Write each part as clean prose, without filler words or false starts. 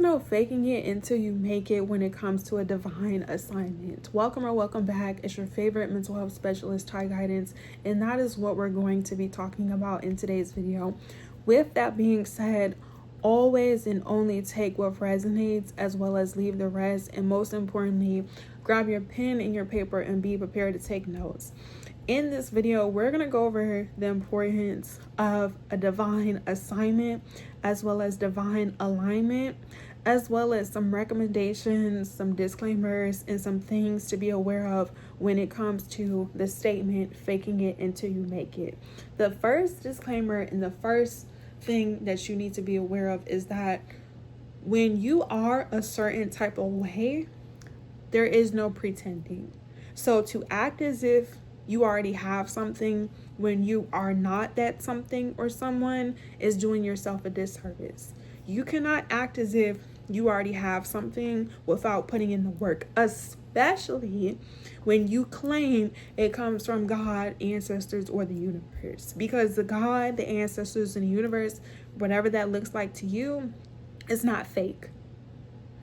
no faking it until you make it when it comes to a divine assignment. Welcome or welcome back. It's your favorite mental health specialist, Ty Guidance, and that is what we're going to be talking about in today's video. With that being said, always and only take what resonates as well as leave the rest, and most importantly, grab your pen and your paper and be prepared to take notes. In this video, we're going to go over the importance of a divine assignment as well as divine alignment, as well as some recommendations, some disclaimers, and some things to be aware of when it comes to the statement, faking it until you make it. The first disclaimer and the first thing that you need to be aware of is that when you are a certain type of way, there is no pretending. So to act as if you already have something when you are not that something or someone is doing yourself a disservice. You cannot act as if you already have something without putting in the work, especially when you claim it comes from God, ancestors, or the universe. Because the God, the ancestors, and the universe, whatever that looks like to you, is not fake.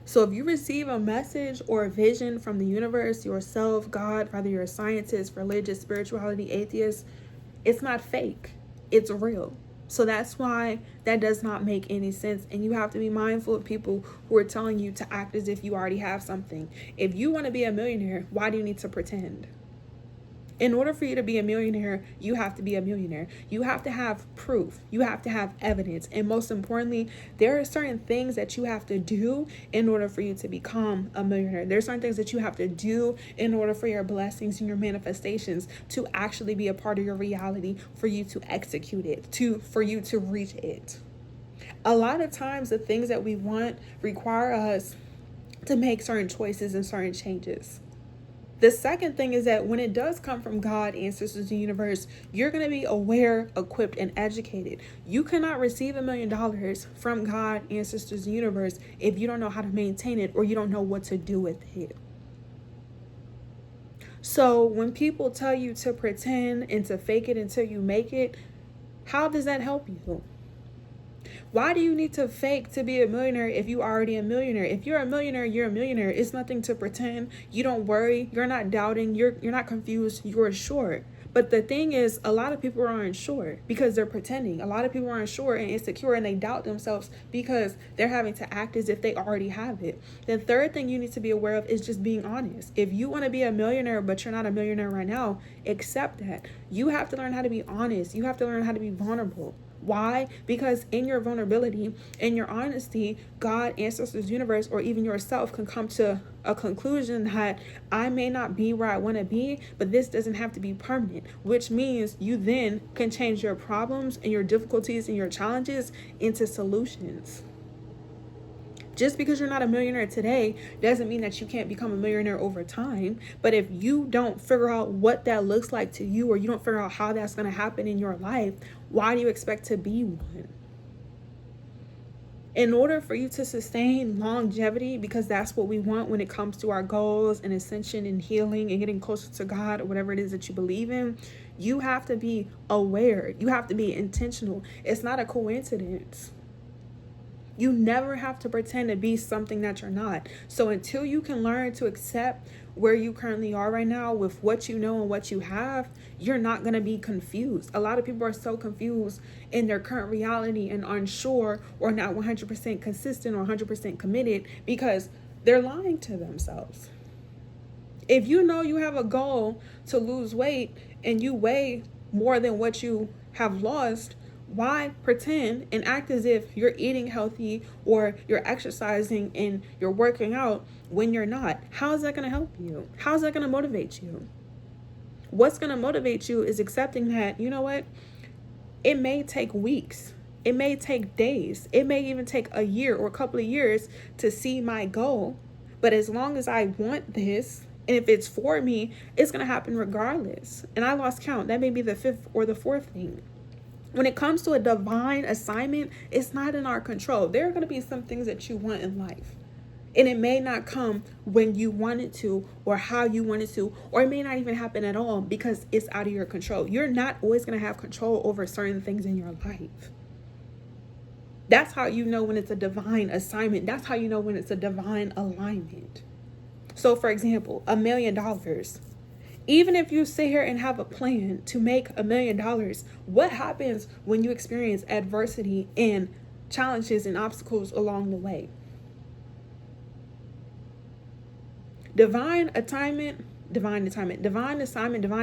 So if you receive a message or a vision from the universe, yourself, God, whether you're a scientist, religious, spirituality, atheist, it's not fake. It's real. So that's why that does not make any sense. And you have to be mindful of people who are telling you to act as if you already have something. If you want to be a millionaire, why do you need to pretend? In order for you to be a millionaire, you have to be a millionaire. You have to have proof. You have to have evidence. And most importantly, there are certain things that you have to do in order for you to become a millionaire. There are certain things that you have to do in order for your blessings and your manifestations to actually be a part of your reality, for you to execute it, for you to reach it. A lot of times, the things that we want require us to make certain choices and certain changes. The second thing is that when it does come from God, ancestors, the universe, you're going to be aware, equipped, and educated. You cannot receive $1 million from God, ancestors, the universe if you don't know how to maintain it or you don't know what to do with it. So when people tell you to pretend and to fake it until you make it, how does that help you? Why do you need to fake to be a millionaire if you already a millionaire? If you're a millionaire, you're a millionaire. It's nothing to pretend. You don't worry. You're not doubting. You're not confused. You're sure. But the thing is, a lot of people are unsure because they're pretending. A lot of people are unsure and insecure, and they doubt themselves because they're having to act as if they already have it. The third thing you need to be aware of is just being honest. If you want to be a millionaire, but you're not a millionaire right now, accept that. You have to learn how to be honest. You have to learn how to be vulnerable. Why? Because in your vulnerability, in your honesty, God, ancestors, universe, or even yourself can come to a conclusion that I may not be where I want to be, but this doesn't have to be permanent, which means you then can change your problems and your difficulties and your challenges into solutions. Just because you're not a millionaire today doesn't mean that you can't become a millionaire over time. But if you don't figure out what that looks like to you, or you don't figure out how that's going to happen in your life, why do you expect to be one? In order for you to sustain longevity, because that's what we want when it comes to our goals and ascension and healing and getting closer to God or whatever it is that you believe in, you have to be aware. You have to be intentional. It's not a coincidence. You never have to pretend to be something that you're not. So until you can learn to accept where you currently are right now with what you know and what you have, you're not going to be confused. A lot of people are so confused in their current reality and unsure or not 100% consistent or 100% committed because they're lying to themselves. If you know you have a goal to lose weight and you weigh more than what you have lost, why pretend and act as if you're eating healthy or you're exercising and you're working out when you're not? How is that going to help you? How is that going to motivate you? What's going to motivate you is accepting that, you know what? It may take weeks. It may take days. It may even take a year or a couple of years to see my goal. But as long as I want this, and if it's for me, it's going to happen regardless. And I lost count. That may be the fifth or the fourth thing. When it comes to a divine assignment, it's not in our control. There are going to be some things that you want in life. And it may not come when you want it to or how you want it to, or it may not even happen at all because it's out of your control. You're not always going to have control over certain things in your life. That's how you know when it's a divine assignment. That's how you know when it's a divine alignment. So for example, $1 million. Even if you sit here and have a plan to make $1 million, what happens when you experience adversity and challenges and obstacles along the way? Divine assignment, divine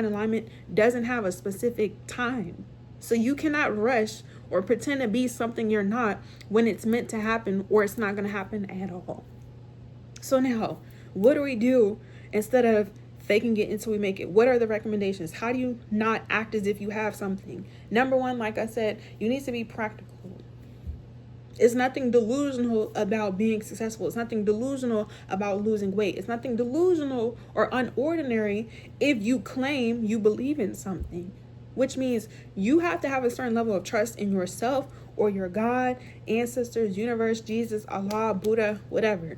alignment doesn't have a specific time. So you cannot rush or pretend to be something you're not when it's meant to happen, or it's not going to happen at all. So now, what do we do instead of faking it until we make it? What are the recommendations? How do you not act as if you have something? Number one, like I said, you need to be practical. It's nothing delusional about being successful. It's nothing delusional about losing weight. It's nothing delusional or unordinary if you claim you believe in something, which means you have to have a certain level of trust in yourself or your God, ancestors, universe, Jesus, Allah, Buddha, whatever.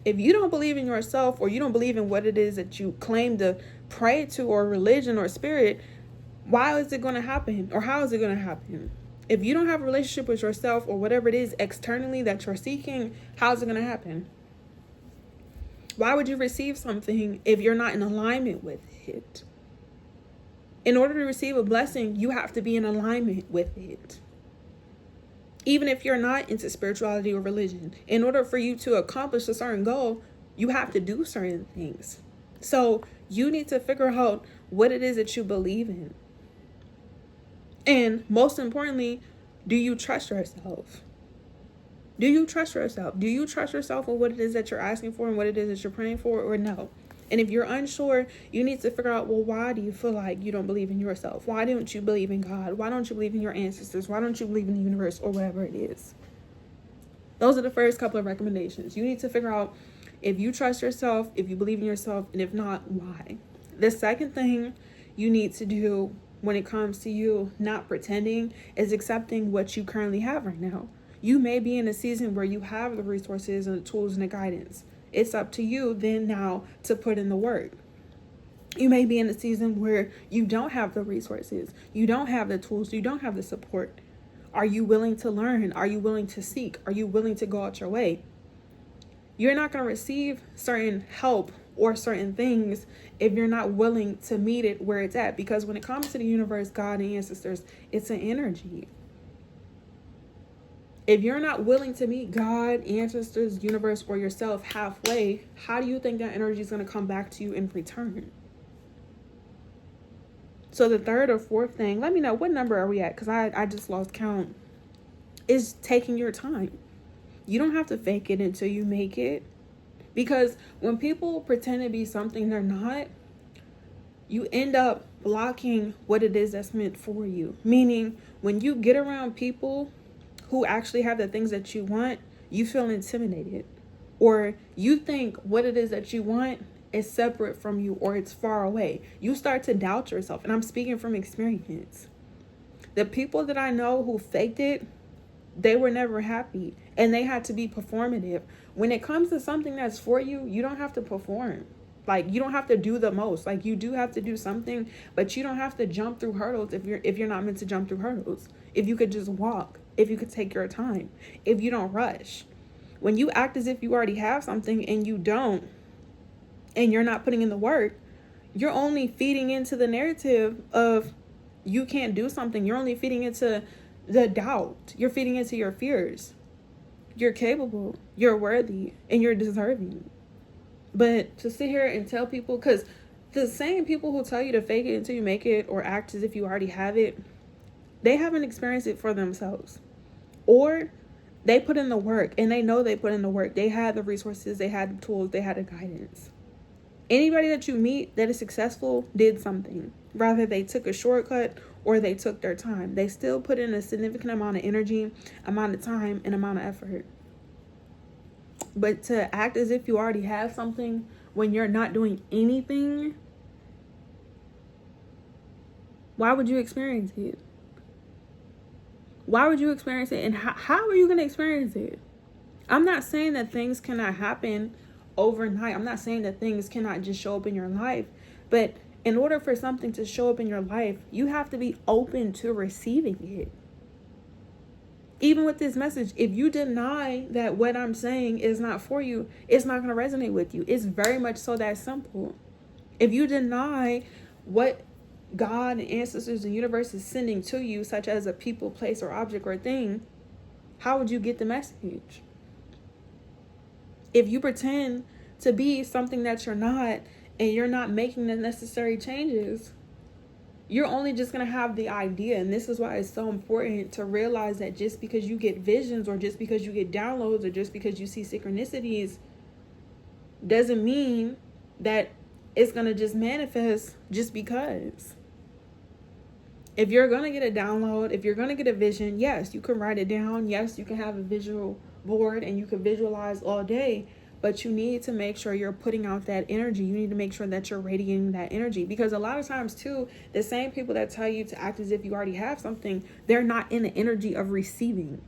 If you don't believe in yourself, or you don't believe in what it is that you claim to pray to, or religion or spirit, why is it going to happen? Or how is it going to happen? If you don't have a relationship with yourself or whatever it is externally that you're seeking, how's it going to happen? Why would you receive something if you're not in alignment with it? In order to receive a blessing, you have to be in alignment with it. Even if you're not into spirituality or religion, in order for you to accomplish a certain goal, you have to do certain things. So you need to figure out what it is that you believe in. And most importantly, do you trust yourself? Do you trust yourself? Do you trust yourself with what it is that you're asking for and what it is that you're praying for, or no? And if you're unsure, you need to figure out, well, why do you feel like you don't believe in yourself? Why don't you believe in God? Why don't you believe in your ancestors? Why don't you believe in the universe, or whatever it is? Those are the first couple of recommendations. You need to figure out if you trust yourself, if you believe in yourself, and if not, why. The second thing you need to do when it comes to you not pretending is accepting what you currently have right now. You may be in a season where you have the resources and the tools and the guidance. It's up to you then now to put in the work. You may be in a season where you don't have the resources, you don't have the tools, you don't have the support. Are you willing to learn? Are you willing to seek? Are you willing to go out your way? You're not going to receive certain help or certain things if you're not willing to meet it where it's at. Because when it comes to the universe, God, and ancestors, it's an energy. If you're not willing to meet God, ancestors, universe, or yourself halfway, how do you think that energy is going to come back to you in return? So the third or fourth thing, let me know, what number are we at? Because I just lost count. Is taking your time. You don't have to fake it until you make it. Because when people pretend to be something they're not, you end up blocking what it is that's meant for you. Meaning, when you get around people who actually have the things that you want, you feel intimidated. Or you think what it is that you want is separate from you, or it's far away. You start to doubt yourself. And I'm speaking from experience. The people that I know who faked it, they were never happy, and they had to be performative. When it comes to something that's for you, you don't have to perform. Like, you don't have to do the most. Like, you do have to do something, but you don't have to jump through hurdles if you're not meant to jump through hurdles. If you could just walk, if you could take your time, if you don't rush. When you act as if you already have something and you don't, and you're not putting in the work, you're only feeding into the narrative of you can't do something. You're only feeding into the doubt. You're feeding into your fears. You're capable, you're worthy, and you're deserving. But to sit here and tell people, because the same people who tell you to fake it until you make it, or act as if you already have it, they haven't experienced it for themselves. Or they put in the work, and they know they put in the work. They had the resources, they had the tools, they had the guidance. Anybody that you meet that is successful did something. Rather, they took a shortcut or they took their time. They still put in a significant amount of energy, amount of time, and amount of effort. But to act as if you already have something when you're not doing anything, why would you experience it? Why would you experience it? And how are you going to experience it? I'm not saying that things cannot happen overnight. I'm not saying that things cannot just show up in your life. But in order for something to show up in your life, you have to be open to receiving it. Even with this message, if you deny that what I'm saying is not for you, it's not going to resonate with you. It's very much so that simple. If you deny what God and ancestors and universe is sending to you, such as a people, place, or object or thing, how would you get the message? If you pretend to be something that you're not, and you're not making the necessary changes, you're only just going to have the idea. And this is why it's so important to realize that just because you get visions, or just because you get downloads, or just because you see synchronicities, doesn't mean that it's going to just manifest just because. If you're going to get a download, if you're going to get a vision, yes, you can write it down. Yes, you can have a visual board and you can visualize all day. But you need to make sure you're putting out that energy. You need to make sure that you're radiating that energy. Because a lot of times, too, the same people that tell you to act as if you already have something, they're not in the energy of receiving.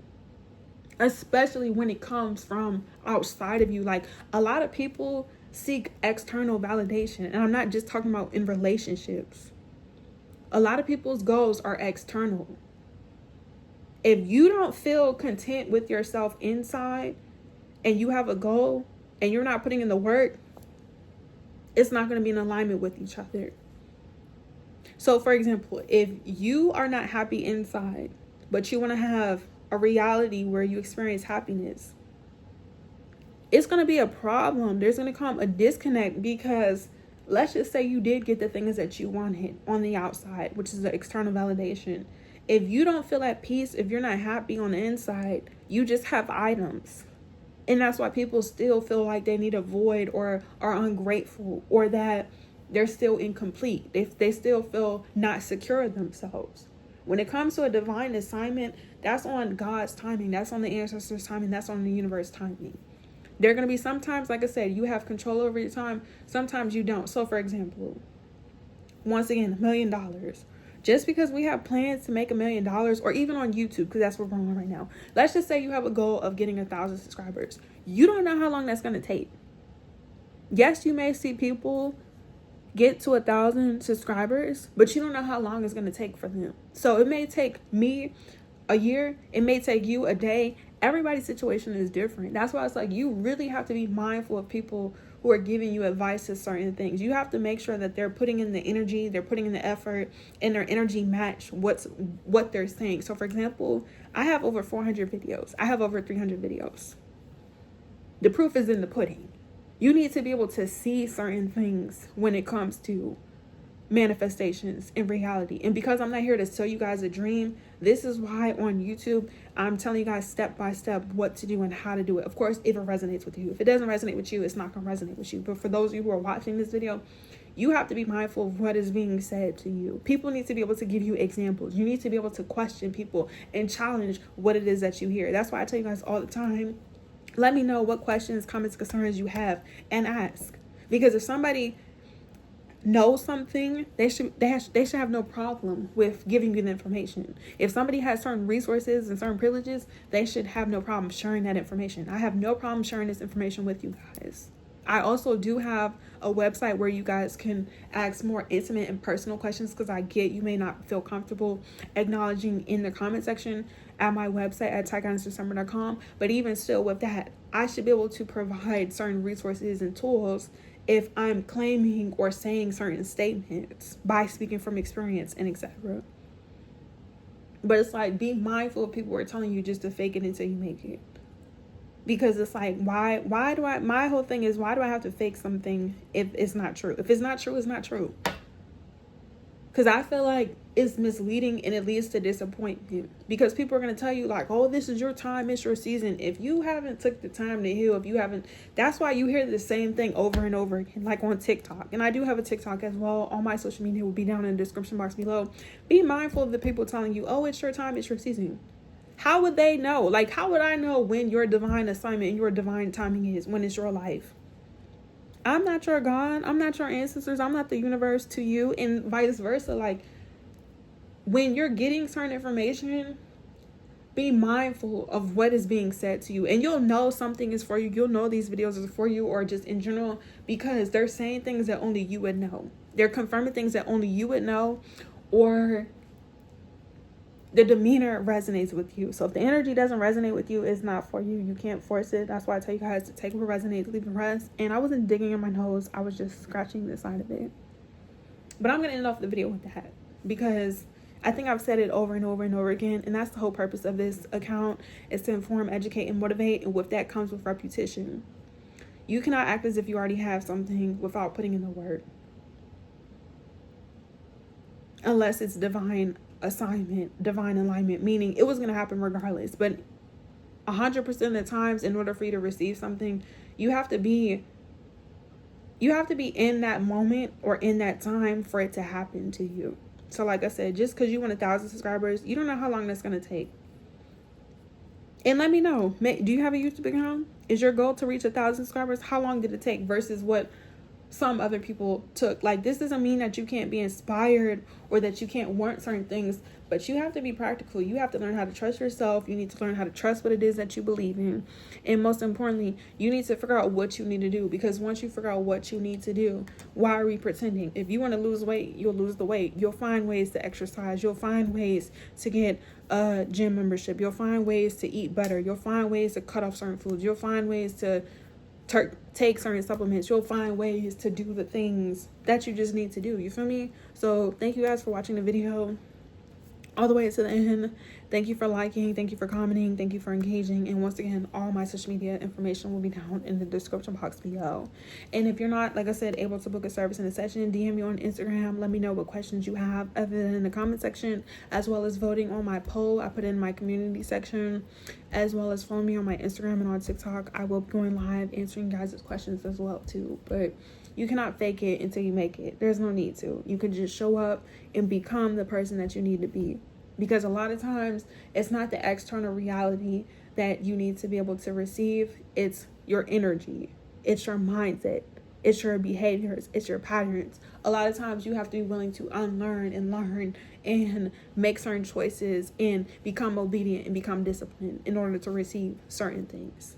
Especially when it comes from outside of you. Like, a lot of people seek external validation. And I'm not just talking about in relationships. A lot of people's goals are external. If you don't feel content with yourself inside, and you have a goal, and you're not putting in the work, it's not going to be in alignment with each other. So, for example, if you are not happy inside, but you want to have a reality where you experience happiness, it's going to be a problem. There's going to come a disconnect, because let's just say you did get the things that you wanted on the outside, which is the external validation. If you don't feel at peace, if you're not happy on the inside, you just have items. And that's why people still feel like they need a void, or are ungrateful, or that they're still incomplete. They still feel not secure themselves. When it comes to a divine assignment, that's on God's timing. That's on the ancestors' timing. That's on the universe timing. There are going to be sometimes, like I said, you have control over your time. Sometimes you don't. So, for example, once again, $1 million. Just because we have plans to make $1 million, or even on YouTube, because that's what we're on right now. Let's just say you have a goal of getting 1,000 subscribers. You don't know how long that's going to take. Yes, you may see people get to 1,000 subscribers, but you don't know how long it's going to take for them. So it may take me a year. It may take you a day. Everybody's situation is different. That's why it's like you really have to be mindful of people who are giving you advice to certain things. You have to make sure that they're putting in the energy, they're putting in the effort, and their energy match what they're saying. So, for example, I have over 400 videos. I have over 300 videos. The proof is in the pudding. You need to be able to see certain things when it comes to manifestations in reality. And because I'm not here to tell you guys a dream, this is why on YouTube I'm telling you guys step by step what to do and how to do it. Of course, if it resonates with you. If it doesn't resonate with you, it's not going to resonate with you. But for those of you who are watching this video, you have to be mindful of what is being said to you. People need to be able to give you examples. You need to be able to question people and challenge what it is that you hear. That's why I tell you guys all the time, let me know what questions, comments, concerns you have, and ask. Because if somebody know something, they should have no problem with giving you the information. If somebody has certain resources and certain privileges, they should have no problem sharing that information. I have no problem sharing this information with you guys. I also do have a website where you guys can ask more intimate and personal questions, because I get you may not feel comfortable acknowledging in the comment section at my website at tyguidance.com. But even still with that, I should be able to provide certain resources and tools if I'm claiming or saying certain statements by speaking from experience and etc. But it's like, be mindful of people who are telling you just to fake it until you make it. Because it's like, why do I, my whole thing is, why do I have to fake something if it's not true? If it's not true, it's not true. Because I feel like it's misleading and it leads to disappointment. Because people are going to tell you like, oh, this is your time, it's your season. If you haven't took the time to heal, if you haven't, that's why you hear the same thing over and over again, like on TikTok. And I do have a TikTok as well. All my social media will be down in the description box below. Be mindful of the people telling you, oh, it's your time, it's your season. How would they know? Like, how would I know when your divine assignment and your divine timing is, when it's your life? I'm not your God. I'm not your ancestors. I'm not the universe to you, and vice versa. Like, when you're getting certain information, be mindful of what is being said to you. And you'll know something is for you. You'll know these videos are for you, or just in general, because they're saying things that only you would know. They're confirming things that only you would know, or the demeanor resonates with you. So if the energy doesn't resonate with you, it's not for you. You can't force it. That's why I tell you guys to take what resonates, leave the rest. And I wasn't digging in my nose. I was just scratching the side of it. But I'm going to end off the video with that, because I think I've said it over and over and over again. And that's the whole purpose of this account, is to inform, educate, and motivate. And with that comes with repetition. You cannot act as if you already have something without putting in the work. Unless it's divine assignment, divine alignment, meaning it was going to happen regardless. But 100% of the times, in order for you to receive something, you have to be in that moment or in that time for it to happen to you. So like I said, just because you want 1,000 subscribers, you don't know how long that's going to take. And let me know, do you have a YouTube account? Is your goal to reach 1,000 subscribers? How long did it take versus what some other people took? Like, this doesn't mean that you can't be inspired or that you can't want certain things, but you have to be practical. You have to learn how to trust yourself. You need to learn how to trust what it is that you believe in. And most importantly, you need to figure out what you need to do, because once you figure out what you need to do, why are we pretending? If you want to lose weight, you'll lose the weight. You'll find ways to exercise. You'll find ways to get a gym membership. You'll find ways to eat better. You'll find ways to cut off certain foods. You'll find ways to take certain supplements. You'll find ways to do the things that you just need to do. You feel me? So thank you guys for watching the video all the way to the end. Thank you for liking, thank you for commenting, thank you for engaging. And once again, all my social media information will be down in the description box below. And if you're not, like I said, able to book a service in a session, DM me on Instagram. Let me know what questions you have other than in the comment section, as well as voting on my poll I put in my community section, as well as follow me on my Instagram and on TikTok. I will be going live answering guys' questions as well too. But you cannot fake it until you make it. There's no need to. You can just show up and become the person that you need to be. Because a lot of times, it's not the external reality that you need to be able to receive. It's your energy. It's your mindset. It's your behaviors. It's your patterns. A lot of times, you have to be willing to unlearn and learn and make certain choices and become obedient and become disciplined in order to receive certain things.